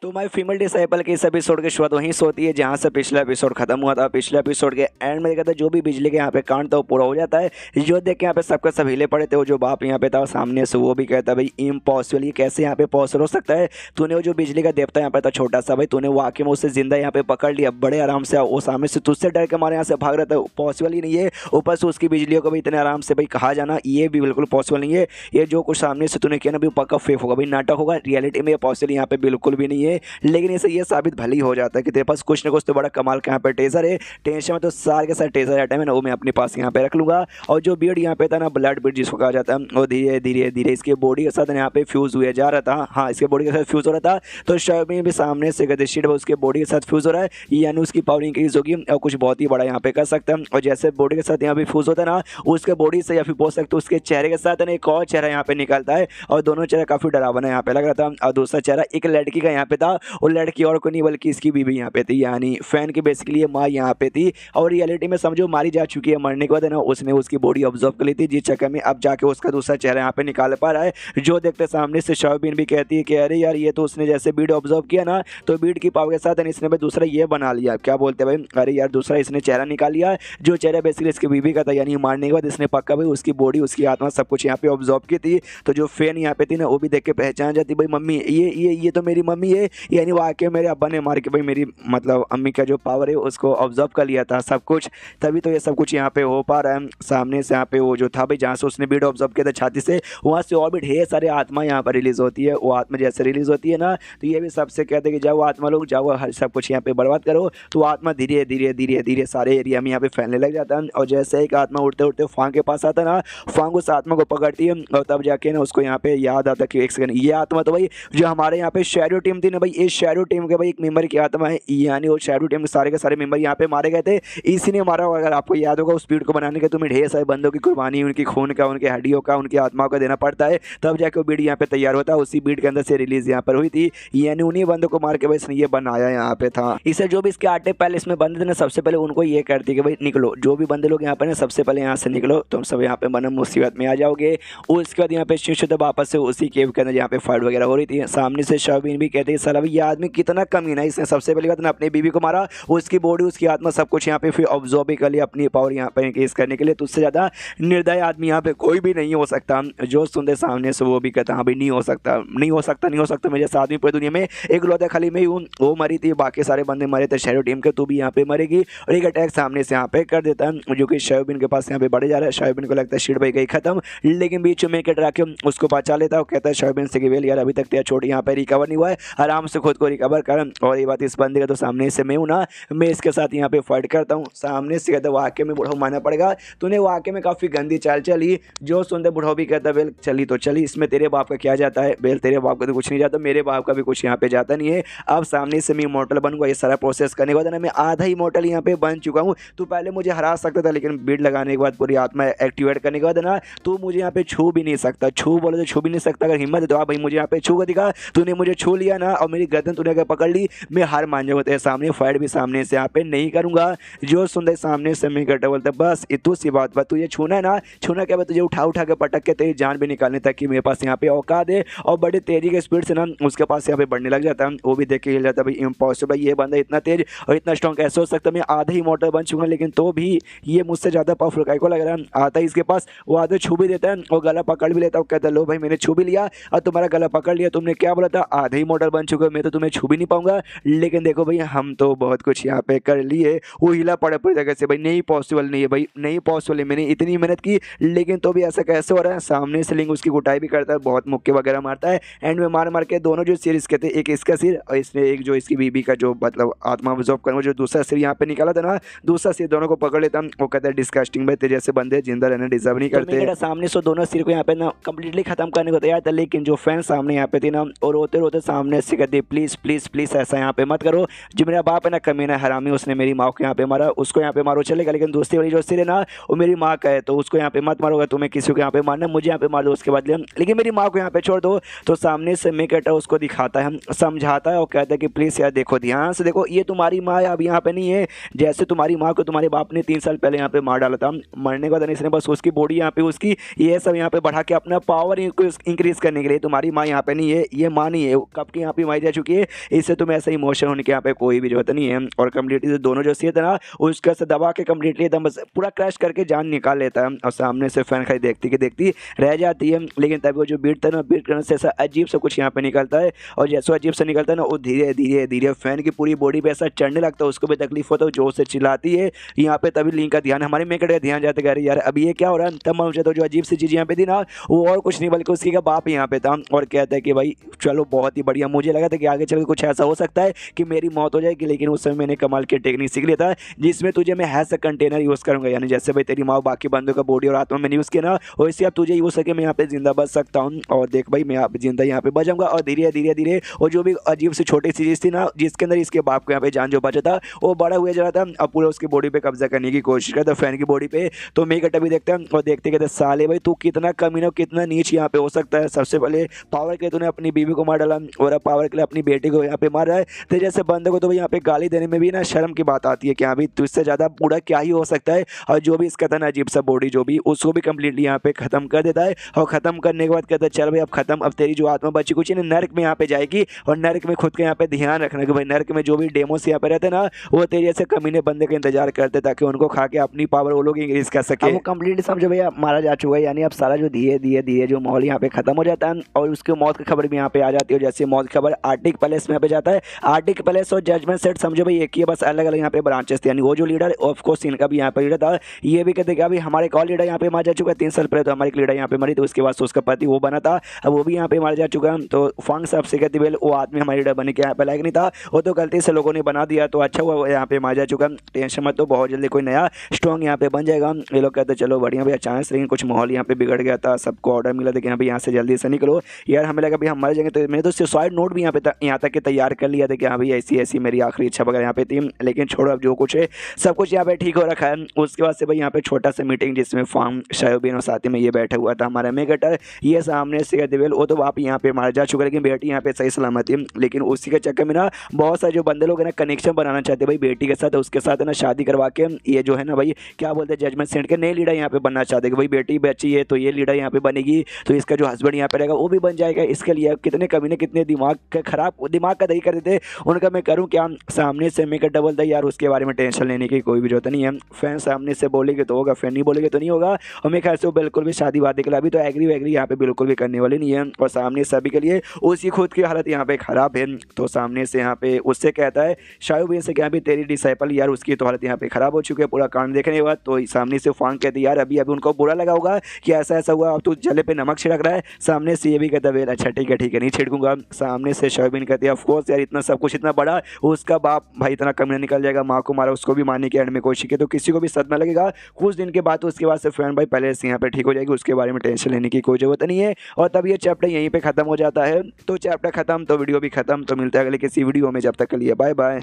तो my female disciple के इस एपिसोड की शुरुआत वहीं से होती है जहां से पिछला एपिसोड खत्म हुआ था। पिछले एपिसोड के एंड में देखा था जो भी बिजली के यहाँ पे कांड था वो पूरा हो जाता है। जो देख के यहाँ पे सबका सब हिले पड़े थे। वो जो बाप यहाँ पे था सामने से वो भी कहता भाई इम्पॉसिबल, ये कैसे यहाँ पे पॉसिबल हो सकता है। तूने वो जो बिजली का देवता यहाँ पे था छोटा सा भाई, तूने वाकई में उससे जिंदा यहाँ पे पकड़ लिया बड़े आराम से। वो सामने से तुझसे डर के मारे यहाँ से भाग रहा था, पॉसिबल ही नहीं है। ऊपर से उसकी बिजलियों को भी इतने आराम से भाई कहा जाना ये भी बिल्कुल पॉसिबल नहीं है। ये जो कुछ सामने से तूने किया ना भाई पक्का फेक होगा भाई, नाटक होगा। रियलिटी में ये पॉसिबल यहाँ पे बिल्कुल भी नहीं है। लेकिन इसे ये साबित भले ही हो जाता है कि तेरे पास कुछ ना कुछ तो बड़ा कमाल का यहाँ पे टेजर है। टेंशन में तो सारे के सारे टेजर आइटम है ना वो मैं अपने पास यहाँ पे रख लूंगा। और जो बीड यहाँ पे था ना ब्लड बीड जिसको कहा जाता है, वो धीरे धीरे धीरे इसके बॉडी के साथ यहाँ पे फ्यूज हुए जा रहा था। हाँ, इसके बॉडी के साथ फ्यूज हो रहा था। तो शायद भी सामने से गतिशील उसके बॉडी के साथ फ्यूज हो रहा है, यानी उसकी पावर इंक्रीज होगी और कुछ बहुत ही बड़ा यहाँ पे कर सकता है। और जैसे बॉडी के साथ यहाँ पे फ्यूज होता है ना, उसके बॉडी से या फिर बोल सकते उसके चेहरे के साथ ना एक और चेहरा यहाँ पे निकलता है। और दोनों चेहरा काफी डरावना यहाँ पे लग रहा था। और दूसरा चेहरा एक लड़की का यहाँ पे था। वो लड़की और को नहीं बल्कि इसकी बीवी यहाँ पे थी, यानी फैन की बेसिकली ये माँ यहाँ पे थी। और रियलिटी में समझो मारी जा चुकी है। मरने के बाद ना उसने उसकी बॉडी ऑब्जर्व कर ली थी, जिस चक्कर में अब जाके उसका दूसरा चेहरा यहाँ पे निकाल पा रहा है। जो देखते सामने से शाओबिन भी कहती है कि अरे यार ये तो उसने जैसे बीड ऑब्जर्व किया ना, तो बीड की पावर के साथ इसने भी दूसरा ये बना लिया। क्या बोलते हैं भाई, अरे यार दूसरा इसने चेहरा निकाल लिया, जो चेहरा बेसिकली इसकी बीवी का था। यानी मारने के बाद इसने पक्का भाई उसकी बॉडी उसकी आत्मा सब कुछ यहाँ पे ऑब्जर्व की थी। तो जो फैन यहाँ पे थी ना वो भी देख के पहचान जाती भाई मम्मी ये तो मेरी मम्मी है। यानी वाकई मेरे अब्बा ने मार के भाई मेरी मतलब अम्मी का जो पावर है उसको ऑब्जर्व कर लिया था सब कुछ, तभी तो ये सब कुछ यहाँ पे हो पा रहा है। सामने से यहाँ पे वो जो था भाई जहाँ से उसने बीड ऑब्जर्व किया था छाती से, वहाँ से और भी ढेर सारे आत्मा यहाँ पर रिलीज होती है। वो आत्मा जैसे रिलीज होती है ना, तो ये भी सबसे कहते हैं कि जाओ आत्मा लोग जाओ हर सब कुछ यहाँ पे बर्बाद करो। तो आत्मा धीरे धीरे धीरे धीरे सारे एरिया में यहाँ पे फैलने लग जाता है। और जैसे एक आत्मा उड़ते उड़ते फांग के पास आता है ना, फांग उस आत्मा को पकड़ती है और तब जाके ना उसको यहाँ पे याद आता कि एक सेकंड ये आत्मा तो भाई जो हमारे यहाँ पे शैडो टीम थी ना भाई, इस शैडो टीम के भाई एक मेंबर की आत्मा है। यानी वो शैडो टीम के सारे मेंबर यहाँ पे मारे गए थे, इसी ने मारा होगा। अगर आपको याद होगा उस भीड़ को बनाने के तुम्हें ढेर सारे बंदों की कुर्बानी, उनकी खून का, उनकी हड्डियों का, उनकी आत्माओं का देना पड़ता है, तब जाके वो भीड़ यहाँ पे तैयार होता है। उसी भीड़ के अंदर से रिलीज यहाँ पर हुई थी। यानी उन्हीं बंदों को मार के भाई इसने ये बनाया यहाँ पे था। इसे जो भी इसके आटे पहले इसमें बंदे थे ना, सबसे पहले उनको ये करती कि भाई निकलो, जो भी बंदे लोग यहाँ पे ना सबसे पहले यहाँ से निकलो, तुम सब यहाँ पे मन मुसीबत में आ जाओगे। उसके बाद यहाँ पे शिशु तो वापस से उसी केव के अंदर यहाँ पे फाइट वगैरह हो रही थी। सामने से शाओबिन भी कहते हैं साला भाई ये आदमी कितना कमीना है, इसने सबसे पहली बात ना अपनी बीवी को मारा, उसकी बॉडी उसकी आत्मा सब कुछ यहाँ पे फिर ऑब्जर्व भी कर लिया अपनी पावर यहाँ पे इंक्रीज करने के लिए। तो उससे ज़्यादा निर्दय आदमी यहाँ पे कोई भी नहीं हो सकता। जो सुनते सामने से वो भी कहता हाँ भाई नहीं हो सकता, नहीं हो सकता, नहीं हो सकता। मेरे साथ आदमी पूरी दुनिया में एक लौता खाली मैं ही हूँ, वो मरी थी, बाकी सारे बंदे मरे थे शैडो टीम के, तू भी यहाँ पे मरेगी। और एक अटैक सामने से यहाँ पे कर देता है, जो कि शाओबिन के पास यहाँ पे बढ़े जा रहा है। शाओबिन को लगता है शीट भाई गई खत्म, लेकिन बीच में के ड्रा के उसको बचा लेता है। कहता है शाओबिन से कि वेल यार अभी तक तेरा छोटी यहाँ पे रिकवर नहीं हुआ है, आराम से खुद को रिकवर कर। और ये बात इस बंदे का तो सामने से मैं हूँ ना, मैं इसके साथ यहाँ पे फाइट करता हूँ। सामने से कहता वाकई में बुढ़ाऊ मानना पड़ेगा, तूने वाकई में काफ़ी गंदी चाल चली। जो सुनते बुढ़ाऊ भी कहता बेल चली तो चली, इसमें तेरे बाप का क्या जाता है। बेल तेरे बाप का तो कुछ नहीं जाता, मेरे बाप का भी कुछ यहाँ पे जाता नहीं है। अब सामने से मैं इमॉर्टल बनूंगा, ये सारा प्रोसेस करने के बाद ना मैं आधा इमॉर्टल यहाँ पे बन चुका हूँ। तू पहले मुझे हरा सकता था, लेकिन बीड लगाने के बाद पूरी आत्मा एक्टिवेट करने के बाद ना तू मुझे यहाँ पे छू भी नहीं सकता। छू बोले तो छू भी नहीं सकता, अगर हिम्मत है तो भाई मुझे यहाँ पे छू कर दिखा। तूने मुझे छू लिया ना और मेरी गर्दन तूने अगर पकड़ ली, मैं हार मान जाऊंगा तेरे सामने, फाइट भी सामने से यहाँ पे नहीं करूंगा। जो सुनते सामने से मैं कहता बोलता बस इतू सी बात, तुझे छूना है ना, छूना क्या तुझे उठा उठा के पटक के तेरी जान भी निकालने तक कि मेरे पास यहाँ पे औकात है। और बड़े तेजी के स्पीड से ना उसके पास यहाँ पे बढ़ने लग जाता है। वो भी देख के हिल जाता है भाई इम्पॉसिबल, ये बंदा इतना तेज और इतना स्ट्रॉन्ग कैसे हो सकता है। मैं आधा ही मोटर बन चुका, लेकिन तो भी ये मुझसे ज़्यादा पावरफुल काय को लग रहा है। आता है इसके पास, वो आधे छू भी देता है और गला पकड़ भी लेता है। कहता है लो भाई मैंने छू भी लिया और तुम्हारा गला पकड़ लिया, तुमने क्या बोला था आधे ही मोटर बन चुके, मैं तो तुम्हें छू भी नहीं पाऊंगा। लेकिन देखो भाई हम तो बहुत कुछ यहाँ पे कर लिए। वो हिला पड़े पूरी जगह से भाई नहीं पॉसिबल नहीं है भाई, नहीं पॉसिबल है, मैंने इतनी मेहनत की लेकिन तो भी ऐसा कैसे हो रहा है। सामने से लिंग उसकी कुटाई भी करता है, बहुत मुक्के वगैरह मारता है। एंड में मार मार के दोनों जो सिर इसके थे, एक इसका सिर और इसने एक जो इसकी बीबी का जो मतलब आत्मा ऑब्जॉर्व कर जो दूसरा सिर यहाँ पे निकाला था ना, दूसरा सिर दोनों को पकड़ लेता। वो कहता है डिस्कस्टिंग भाई तेरे जैसे बंदे जिंदा रहना डिजर्व नहीं करते। सामने से दोनों सिर को यहाँ पे ना कंप्लीटली खत्म करने को तैयार था, लेकिन जो फैन सामने यहाँ पे थी ना और रोते रोते सामने से कहती प्लीज प्लीज प्लीज ऐसा यहाँ पे मत करो। जो मेरा बाप है ना कमीना हरामी, उसने मेरी माँ को यहाँ पे मारा, उसको यहाँ पे मारो चलेगा, लेकिन दूसरी वाली जो सिर है ना वो मेरी माँ का है, तो उसको यहाँ पे मत मारोगा। तुम्हें किसी को यहाँ पे मारना, मुझे यहाँ पे मार दो उसके बदले, लेकिन मेरी माँ को यहाँ पे छोड़ दो। तो सामने से मैं कहता उसको दिखाता है, समझाता है और कहता है कि प्लीज़ यार देखो ध्यान से देखो, ये तुम्हारी माँ अब यहाँ पे नहीं है। जैसे तुम्हारी माँ को तुम्हारे बाप ने 3 साल पहले यहाँ पे मार डाला था, मरने के बाद इसने बस उसकी बॉडी यहाँ पे उसकी ये सब यहाँ पे बढ़ा के अपना पावर इंक्रीज करने के लिए। तुम्हारी माँ यहाँ पे नहीं है, ये माँ नहीं है, कब की यहाँ पे मारी जा चुकी है। इससे तुम्हें ऐसा इमोशन होने की यहाँ पे कोई भी जरूरत नहीं है। और कम्प्लीटली से दोनों जो सी है ना उसका से दबा के कम्प्लीटली एकदम बस पूरा क्रश करके जान निकाल लेता है। और सामने से फैन खाली देखती कि देखती रह जाती है। लेकिन तभी वो जो बीट था ना, बीट करने से ऐसा अजीब सा कुछ यहाँ पे निकलता है। और जैसे अजीब से निकलता है ना वो धीरे धीरे धीरे फैन की पूरी बॉडी पे ऐसा चढ़ने लगता है। उसको भी तकलीफ होता है, जोर से चिल्लाती है। यहाँ पे तभी लिंक का ध्यान हमारे मेकड़ का ध्यान जाता है, यार अभी ये क्या हो रहा है। तब मुझे तो जो अजीब सी चीज़ यहाँ पे थी ना वो और कुछ नहीं बल्कि उसकी का बाप यहाँ पे था। और कहता है कि भाई चलो बहुत ही बढ़िया, मुझे लगा था कि आगे चल के कुछ ऐसा हो सकता है कि मेरी मौत हो जाएगी, लेकिन उस समय मैंने कमाल की टेक्निक सीख लिया था जिसमें तुझे मैं हैज अ कंटेनर यूज़ करूँगा। यानी जैसे भाई तेरी माँ बाकी बंदों का बॉडी और आत्मा मैंने यूज़ किया ना, वैसे अब तुझे यूज़ करके मैं यहाँ पे जिंदा बच सकता हूँ। और देख भाई मैं आप जिंदा यहाँ पे बच जाऊँगा। और धीरे धीरे धीरे और जो भी अजीब सी छोटी सी चीज़ थी ना जिसके अंदर इसके बाप को यहाँ पे जान जो बचा था वो बड़ा हुआ जा रहा था। अब पूरा उसकी बॉडी पे कब्जा करने की कोशिश करता फैन की बॉडी पे। तो मैं कटा भी देखता और देखते कहते साले भाई तू कितना कमीना कितना नीच यहाँ पे हो सकता है। सबसे पहले पावर के लिए तूने अपनी बीवी को मार डाला और अब पावर के लिए अपनी बेटी को यहाँ पे मार रहा है। तो जैसे बंदे को तो भाई यहाँ पे गाली देने में भी ना शर्म की बात आती है कि हाँ भाई तुझसे ज़्यादा बूढ़ा क्या ही हो सकता है। और जो भी इसका था ना अजीब सा बॉडी जो भी उसको भी कम्प्लीटली यहाँ पे खत्म कर देता है। और ख़त्म करने के बाद कहता है चल भाई अब खत्म, अब तेरी जो आत्मा बची कुछ नहीं नर्क में यहाँ पे जाएगी। और नर्क में खुद के यहाँ पे ध्यान रखना कि भाई नर्क में जो भी डेमोस यहाँ पे रहते ना वो तेरे जैसे कमीने बंदे का इंतजार करते ताकि उनको खा के अपनी पावर वो लोग इंक्रीज कर सके। वो कम्प्लीटली समझो भैया मारा जा चुका है। यानी अब सारा जो धीरे धीरे धीरे जो माहौल यहाँ पे खत्म हो जाता है और उसकी मौत की खबर भी यहाँ पे आ जाती है। जैसे मौत की खबर आर्टिक पैलेस में यहाँ पे जाता है। आर्टिक पैलेस और जजमेंट सेट समझो भाई एक ही है, बस अलग अलग यहाँ पे ब्रांचेस थे। यानी वो जो लीडर ऑफ कोर्स इनका भी यहाँ पे लीडर था। ये भी कहते कि अभी हमारे एक और लीडर यहाँ पे मार जा चुका है। 3 साल पहले तो हमारी लीडर यहाँ पे मरी थी, उसके बाद तो उसका पति वो बना था, अब वो भी यहाँ पे मार जा चुका है। तो फंग साहब से कहती वो आदमी हमारी लीडर बने के यहाँ पे लायक नहीं था, वो तो गलती से लोगों ने बना दिया, तो अच्छा हुआ वो यहाँ पे मार जा चुका। टेंशन मत, तो बहुत जल्दी कोई नया स्ट्रॉन्ग यहाँ पे बन जाएगा। ये लोग कहते चलो बढ़िया भाई अचानक से, लेकिन कुछ माहौल यहाँ पे बिगड़ गया था। सबको ऑर्डर मिला था कि हाँ भाई यहाँ से जल्दी से निकलो यार, हमें लगा भाई हम मर जाएंगे। तो मैंने तो सुसाइड नोट भी यहाँ तक के तैयार कर लिया था कि हाँ भाई ऐसी ऐसी मेरी आखिरी इच्छा वगैरह यहाँ पे थी। लेकिन छोड़ो अब जो कुछ है सब कुछ यहाँ पे ठीक हो रखा है। उसके बाद से भाई यहाँ पे छोटा सा मीटिंग जिसमें फार्म शायोबीन और साथ में ये बैठा हुआ था हमारा मेगटर। ये सामने से दिवेल वो तो आप यहाँ पे मार जा चुका, लेकिन बेटी यहाँ पे सही सलामत थी। लेकिन उसी के चक्कर में ना बहुत सारे जो बंदे लोग है ना कनेक्शन बनाना चाहते भाई बेटी के साथ, उसके साथ है ना शादी करवा के ये जो है ना भाई क्या बोलते हैं जजमेंट सेंट के नए लीडर यहाँ पे बनना चाहते कि भाई बेटी बच्ची है तो ये लीडर यहाँ पे बनेगी, तो इसका जो हस्बैंड यहाँ पे रहेगा वो भी बन जाएगा। इसके लिए कितने कमीने कितने दिमाग का दही कर देते उनका मैं करूँ क्या। सामने से मेकर डबल था यार, उसके बारे में टेंशन लेने की कोई भी जरूरत नहीं है। फैन सामने से बोलेगे तो होगा, फैन नहीं बोलेगे तो नहीं होगा। और मेरे ख्याल से वो बिल्कुल भी शादी वादी के लिए अभी तो एग्री वैग्री यहाँ पे बिल्कुल भी करने वाली नहीं है। और सामने सभी के लिए उसी खुद की हालत यहाँ पे खराब है। तो सामने से यहाँ पे उससे कहता है शायोबीन से क्या भी तेरी डिसाइपल यार उसकी तो हालत यहाँ पे खराब हो चुकी है पूरा कांड देखने के बाद। तो सामने से फांग कहती यार अभी उनको बुरा लगा होगा कि ऐसा ऐसा हुआ, अब तू जले पे नमक छिड़क रहा है। सामने से ये भी कहता है अच्छा ठीक है नहीं छिड़कूंगा। सामने से शायोबीन कहती है ऑफकोर्स यार इतना सब कुछ इतना बड़ा, उसका बाप भाई इतना कमीना निकल जाएगा, माँ को मारा उसको भी मारने की एंड में कोशिश की तो किसी को भी सदमा लगेगा। कुछ दिन के बाद तो उसके बाद से फैन भाई पहले से यहाँ पे ठीक हो जाएगी, उसके बारे में टेंशन लेने की कोई जरूरत नहीं है। और तब ये चैप्टर यहीं पे खत्म हो जाता है। तो चैप्टर खत्म तो वीडियो भी खत्म। तो मिलता है अगले किसी वीडियो में, जब तक के लिए बाय बाय।